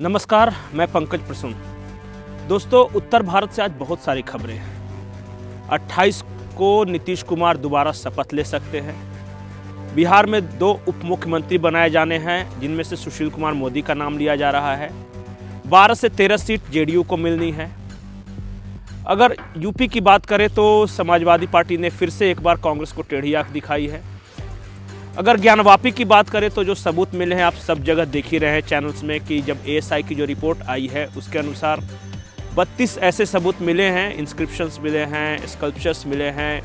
नमस्कार, मैं पंकज प्रसून। दोस्तों, उत्तर भारत से आज बहुत सारी खबरें हैं। 28 को नीतीश कुमार दोबारा शपथ ले सकते हैं। बिहार में 2 उप मुख्यमंत्री बनाए जाने हैं, जिनमें से सुशील कुमार मोदी का नाम लिया जा रहा है। 12 से 13 सीट जेडीयू को मिलनी है। अगर यूपी की बात करें तो समाजवादी पार्टी ने फिर से एक बार कांग्रेस को टेढ़ी आंख दिखाई है। अगर ज्ञानवापी की बात करें तो जो सबूत मिले हैं, आप सब जगह देख ही रहे हैं चैनल्स में कि जब एएसआई की जो रिपोर्ट आई है उसके अनुसार 32 ऐसे सबूत मिले हैं, इंस्क्रिप्शंस मिले हैं, स्कल्पचर्स मिले हैं,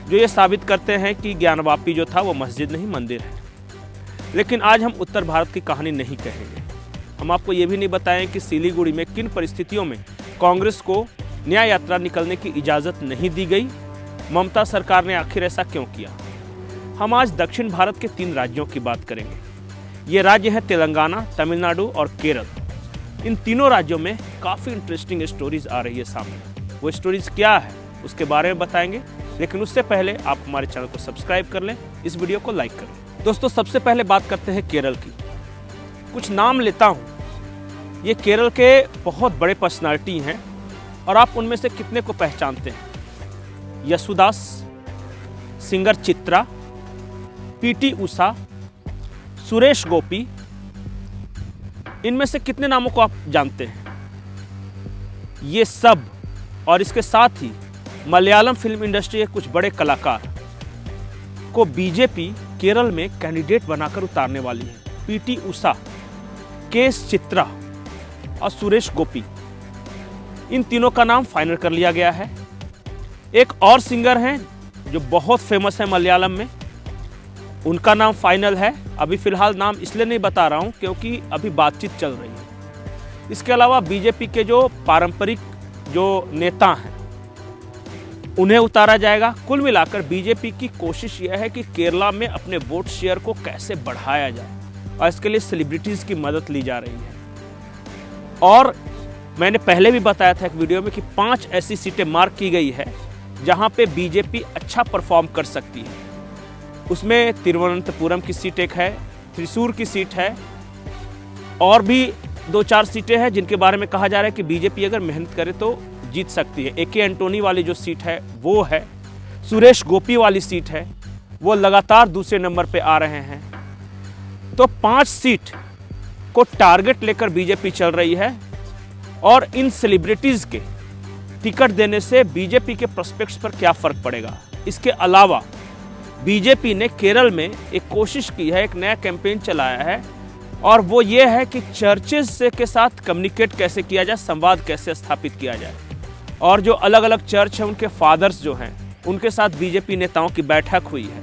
जो ये साबित करते हैं कि ज्ञानवापी जो था वो मस्जिद नहीं मंदिर है। लेकिन आज हम उत्तर भारत की कहानी नहीं कहेंगे। हम आपको ये भी नहीं बताएं कि सिलीगुड़ी में किन परिस्थितियों में कांग्रेस को न्याय यात्रा निकलने की इजाज़त नहीं दी गई। ममता सरकार ने आखिर ऐसा क्यों किया। हम आज दक्षिण भारत के 3 राज्यों की बात करेंगे। ये राज्य हैं तेलंगाना, तमिलनाडु और केरल। इन तीनों राज्यों में काफ़ी इंटरेस्टिंग स्टोरीज आ रही है सामने। वो स्टोरीज क्या है उसके बारे में बताएंगे, लेकिन उससे पहले आप हमारे चैनल को सब्सक्राइब कर लें, इस वीडियो को लाइक करें। दोस्तों, सबसे पहले बात करते हैं केरल की। कुछ नाम लेता हूँ। ये केरल के बहुत बड़े पर्सनालिटी हैं और आप उनमें से कितने को पहचानते हैं। यसुदास, सिंगर चित्रा, पीटी उषा, सुरेश गोपी, इनमें से कितने नामों को आप जानते हैं। ये सब और इसके साथ ही मलयालम फिल्म इंडस्ट्री के कुछ बड़े कलाकार को बीजेपी केरल में कैंडिडेट बनाकर उतारने वाली है। पीटी उषा, केएस चित्रा और सुरेश गोपी, इन तीनों का नाम फाइनल कर लिया गया है। एक और सिंगर हैं जो बहुत फेमस है मलयालम में, उनका नाम फाइनल है। अभी फिलहाल नाम इसलिए नहीं बता रहा हूं क्योंकि अभी बातचीत चल रही है। इसके अलावा बीजेपी के जो पारंपरिक जो नेता हैं उन्हें उतारा जाएगा। कुल मिलाकर बीजेपी की कोशिश यह है कि केरला में अपने वोट शेयर को कैसे बढ़ाया जाए और इसके लिए सेलिब्रिटीज़ की मदद ली जा रही है। और मैंने पहले भी बताया था एक वीडियो में कि 5 ऐसी सीटें मार्क की गई है जहां पे बीजेपी अच्छा परफॉर्म कर सकती है। उसमें तिरुवनंतपुरम की सीट एक है, त्रिशूर की सीट है और भी 2-4 सीटें हैं जिनके बारे में कहा जा रहा है कि बीजेपी अगर मेहनत करे तो जीत सकती है। एके एंटोनी वाली जो सीट है वो है, सुरेश गोपी वाली सीट है, वो लगातार दूसरे नंबर पे आ रहे हैं। तो 5 सीट को टारगेट लेकर बीजेपी चल रही है और इन सेलिब्रिटीज़ के टिकट देने से बीजेपी के प्रोस्पेक्ट्स पर क्या फ़र्क पड़ेगा। इसके अलावा बीजेपी ने केरल में एक कोशिश की है, एक नया कैंपेन चलाया है और वो ये है कि चर्चेज से के साथ कम्युनिकेट कैसे किया जाए, संवाद कैसे स्थापित किया जाए। और जो अलग अलग चर्च हैं उनके फादर्स जो हैं उनके साथ बीजेपी नेताओं की बैठक हुई है।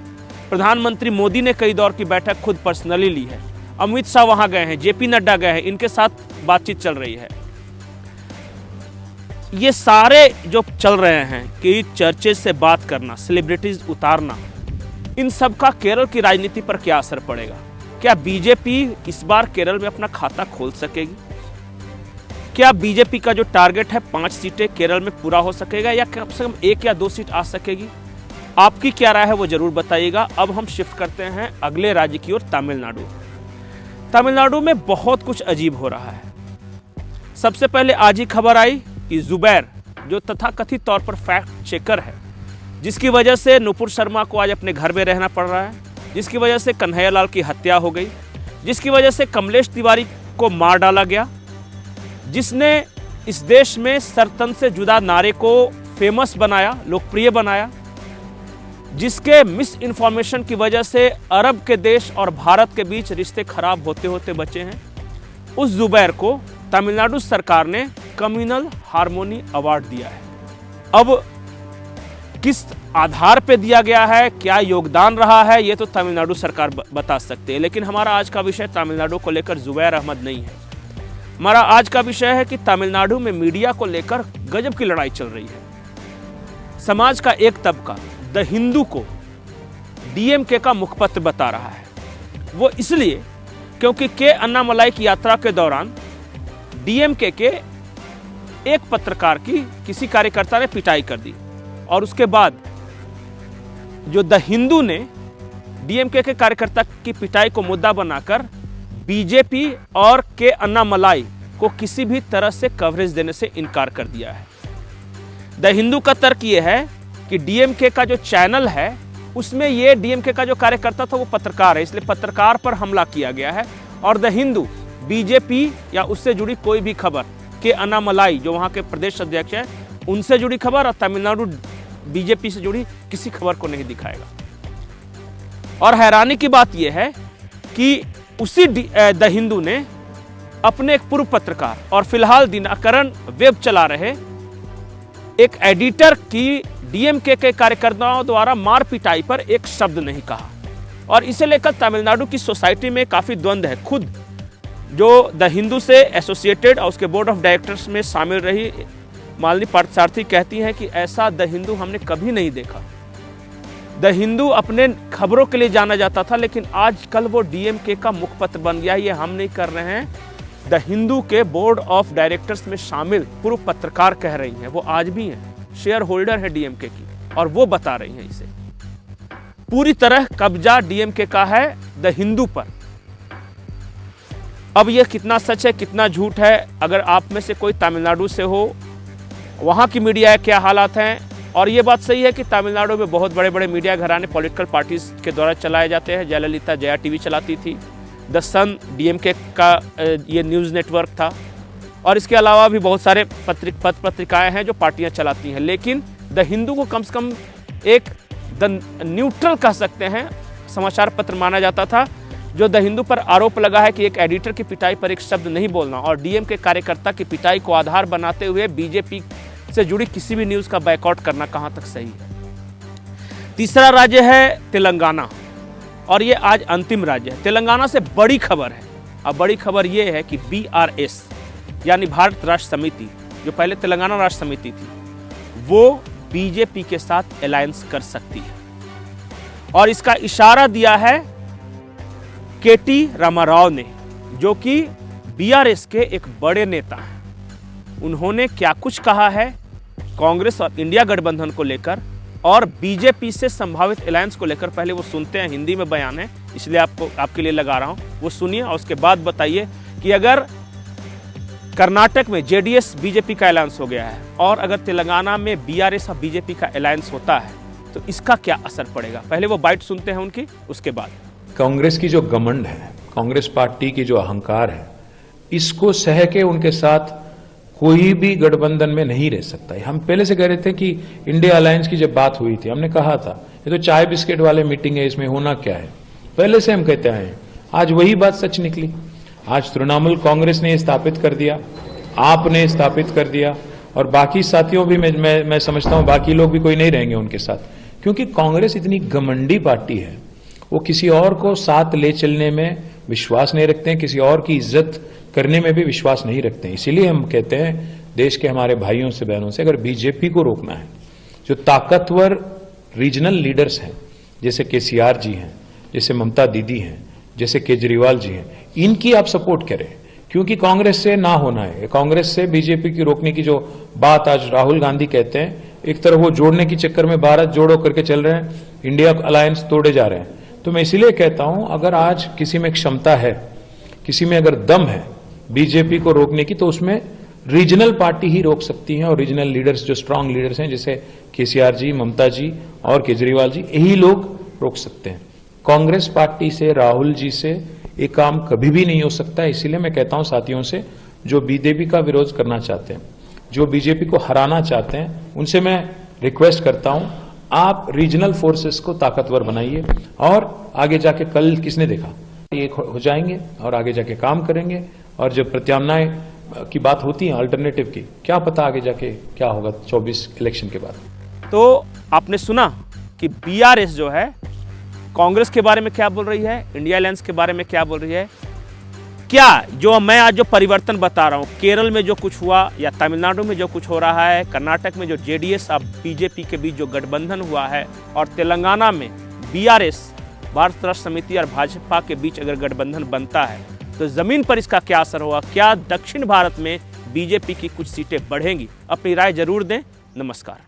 प्रधानमंत्री मोदी ने कई दौर की बैठक खुद पर्सनली ली है। अमित शाह वहाँ गए हैं, जेपी नड्डा गए हैं, इनके साथ बातचीत चल रही है। ये सारे जो चल रहे हैं कि चर्चेज से बात करना, सेलिब्रिटीज उतारना, इन सब का केरल की राजनीति पर क्या असर पड़ेगा। क्या बीजेपी इस बार केरल में अपना खाता खोल सकेगी। क्या बीजेपी का जो टारगेट है 5 सीटें केरल में पूरा हो सकेगा या कम से कम 1 या 2 सीट आ सकेगी। आपकी क्या राय है वो जरूर बताइएगा। अब हम शिफ्ट करते हैं अगले राज्य की ओर, तमिलनाडु। तमिलनाडु में बहुत कुछ अजीब हो रहा है। सबसे पहले आज ही खबर आई कि जुबैर, जो तथाकथित तौर पर फैक्ट चेकर है, जिसकी वजह से नुपुर शर्मा को आज अपने घर में रहना पड़ रहा है, जिसकी वजह से कन्हैया लाल की हत्या हो गई, जिसकी वजह से कमलेश तिवारी को मार डाला गया, जिसने इस देश में सरतन से जुदा नारे को फेमस बनाया, लोकप्रिय बनाया, जिसके मिस इन्फॉर्मेशन की वजह से अरब के देश और भारत के बीच रिश्ते खराब होते होते बचे हैं, उस जुबैर को तमिलनाडु सरकार ने कम्युनल हार्मोनी अवार्ड दिया है। अब किस आधार पे दिया गया है, क्या योगदान रहा है, ये तो तमिलनाडु सरकार बता सकते हैं। लेकिन हमारा आज का विषय तमिलनाडु को लेकर जुबैर अहमद नहीं है। हमारा आज का विषय है कि तमिलनाडु में मीडिया को लेकर गजब की लड़ाई चल रही है। समाज का एक तबका द हिंदू को डीएमके का मुखपत्र बता रहा है। वो इसलिए क्योंकि के अन्नामलाई की यात्रा के दौरान डीएमके के एक पत्रकार की किसी कार्यकर्ता ने पिटाई कर दी और उसके बाद जो द हिंदू ने डीएमके के कार्यकर्ता की पिटाई को मुद्दा बनाकर बीजेपी और के अन्नामलाई को किसी भी तरह से कवरेज देने से इनकार कर दिया है। द हिंदू का तर्क यह है कि डीएमके का जो चैनल है उसमें ये डीएमके का जो कार्यकर्ता था वो पत्रकार है, इसलिए पत्रकार पर हमला किया गया है। और द हिंदू बीजेपी या उससे जुड़ी कोई भी खबर के अन्नामलाई जो वहाँ के प्रदेश अध्यक्ष है उनसे जुड़ी खबर और तमिलनाडु बीजेपी से जुड़ी किसी खबर को नहीं दिखाएगा। और हैरानी की बात यह है कि उसी द हिंदू ने अपने एक पूर्व पत्रकार और फिलहाल दिनकरन वेब चला रहे एक एडिटर की डीएमके के कार्यकर्ताओं द्वारा मार पिटाई पर एक शब्द नहीं कहा। और इसे लेकर तमिलनाडु की सोसाइटी में काफ़ी द्वंद्व है। खुद जो द हिंदू से एसोसिएटेड और उसके बोर्ड ऑफ डायरेक्टर्स में शामिल रही मालिनी पार्थसारथी कहती हैं कि ऐसा द हिंदू हमने कभी नहीं देखा। द हिंदू अपने खबरों के लिए जाना जाता था, लेकिन आजकल वो डीएमके का मुखपत्र बन गया। ये हम नहीं कर रहे हैं, द हिंदू के बोर्ड ऑफ डायरेक्टर्स में शामिल पूर्व पत्रकार कह रही हैं। वो आज भी हैं, शेयर होल्डर है डीएमके की, और वो बता रही हैं इसे। पूरी तरह कब्जा डीएमके का है द हिंदू पर। अब यह कितना सच है कितना झूठ है, अगर आप में से कोई तमिलनाडु से हो, वहाँ की मीडिया के क्या हालात हैं। और ये बात सही है कि तमिलनाडु में बहुत बड़े बड़े मीडिया घराने पॉलिटिकल पार्टीज के द्वारा चलाए जाते हैं। जयललिता जया टीवी चलाती थी, द सन डीएमके का ये न्यूज़ नेटवर्क था, और इसके अलावा भी बहुत सारे पत्रिकाएं हैं जो पार्टियां चलाती हैं। लेकिन द हिंदू को कम से कम एक द न्यूट्रल कह सकते हैं समाचार पत्र माना जाता था। जो द हिंदू पर आरोप लगा है कि एक एडिटर की पिटाई पर एक शब्द नहीं बोलना और डीएमके कार्यकर्ता की पिटाई को आधार बनाते हुए बीजेपी से जुड़ी किसी भी न्यूज़ का बायकॉट करना कहां तक सही है। तीसरा राज्य है तेलंगाना, और ये आज अंतिम राज्य है। तेलंगाना से बड़ी खबर है। अब बड़ी खबर ये है कि बीआरएस यानी भारत राष्ट्र समिति, जो पहले तेलंगाना राष्ट्र समिति थी, वो बीजेपी के साथ अलायंस कर सकती है। और इसका इशारा दिया है केटी रामाराव ने, जो कि बीआरएस के एक बड़े नेता हैं। उन्होंने क्या कुछ कहा है कांग्रेस और इंडिया गठबंधन को लेकर और बीजेपी से संभावित अलायंस को लेकर, पहले वो सुनते हैं। हिंदी में बयान है, इसलिए आपके लिए लगा रहा हूं, वो सुनिए और उसके बाद बताइए कि अगर कर्नाटक में जेडीएस बीजेपी का अलायंस हो गया है और अगर तेलंगाना में बीआरएस और बीजेपी का अलायंस होता है तो इसका क्या असर पड़ेगा। पहले वो बाइट सुनते हैं उनकी, उसके बाद। कांग्रेस की जो घमंड है, कांग्रेस पार्टी की जो अहंकार है, इसको सह के उनके साथ कोई भी गठबंधन में नहीं रह सकता है। हम पहले से कह रहे थे कि इंडिया अलायंस की जब बात हुई थी, हमने कहा था ये तो चाय बिस्किट वाले मीटिंग है, इसमें होना क्या है। पहले से हम कहते आए हैं, आज वही बात सच निकली। आज तृणमूल कांग्रेस ने स्थापित कर दिया, आपने स्थापित कर दिया, और बाकी साथियों भी मैं समझता हूं बाकी लोग भी कोई नहीं रहेंगे उनके साथ, क्योंकि कांग्रेस इतनी घमंडी पार्टी है। वो किसी और को साथ ले चलने में विश्वास नहीं रखते हैं, किसी और की इज्जत करने में भी विश्वास नहीं रखते हैं। इसीलिए हम कहते हैं देश के हमारे भाइयों से बहनों से, अगर बीजेपी को रोकना है, जो ताकतवर रीजनल लीडर्स हैं, जैसे केसीआर जी हैं, जैसे ममता दीदी हैं, जैसे केजरीवाल जी हैं, इनकी आप सपोर्ट करें, क्योंकि कांग्रेस से ना होना है। कांग्रेस से बीजेपी की रोकने की जो बात आज राहुल गांधी कहते हैं, एक तरफ वो जोड़ने के चक्कर में भारत जोड़ो करके चल रहे हैं, इंडिया अलायंस तोड़े जा रहे हैं। तो मैं इसीलिए कहता हूं, अगर आज किसी में क्षमता है, किसी में अगर दम है बीजेपी को रोकने की, तो उसमें रीजनल पार्टी ही रोक सकती हैं, और रीजनल लीडर्स जो स्ट्रांग लीडर्स हैं, जैसे केसीआर जी, ममता जी और केजरीवाल जी, यही लोग रोक सकते हैं। कांग्रेस पार्टी से, राहुल जी से ये काम कभी भी नहीं हो सकता है। इसीलिए मैं कहता हूं साथियों से, जो बीजेपी का विरोध करना चाहते हैं, जो बीजेपी को हराना चाहते हैं, उनसे मैं रिक्वेस्ट करता हूं, आप रीजनल फोर्सेस को ताकतवर बनाइए, और आगे जाके कल किसने देखा, ये हो जाएंगे और आगे जाके काम करेंगे। और जब प्रत्याम्नाय की बात होती है, अल्टरनेटिव की, क्या पता आगे जाके क्या होगा 24 इलेक्शन के बाद। तो आपने सुना कि बीआरएस जो है कांग्रेस के बारे में क्या बोल रही है, इंडिया अलायंस के बारे में क्या बोल रही है। क्या जो मैं आज जो परिवर्तन बता रहा हूँ, केरल में जो कुछ हुआ या तमिलनाडु में जो कुछ हो रहा है, कर्नाटक में जो जेडीएस और बीजेपी के बीच जो गठबंधन हुआ है, और तेलंगाना में बीआरएस भारत राष्ट्र समिति और भाजपा के बीच अगर गठबंधन बनता है तो जमीन पर इसका क्या असर होगा। क्या दक्षिण भारत में बीजेपी की कुछ सीटें बढ़ेंगी? अपनी राय जरूर दें। नमस्कार।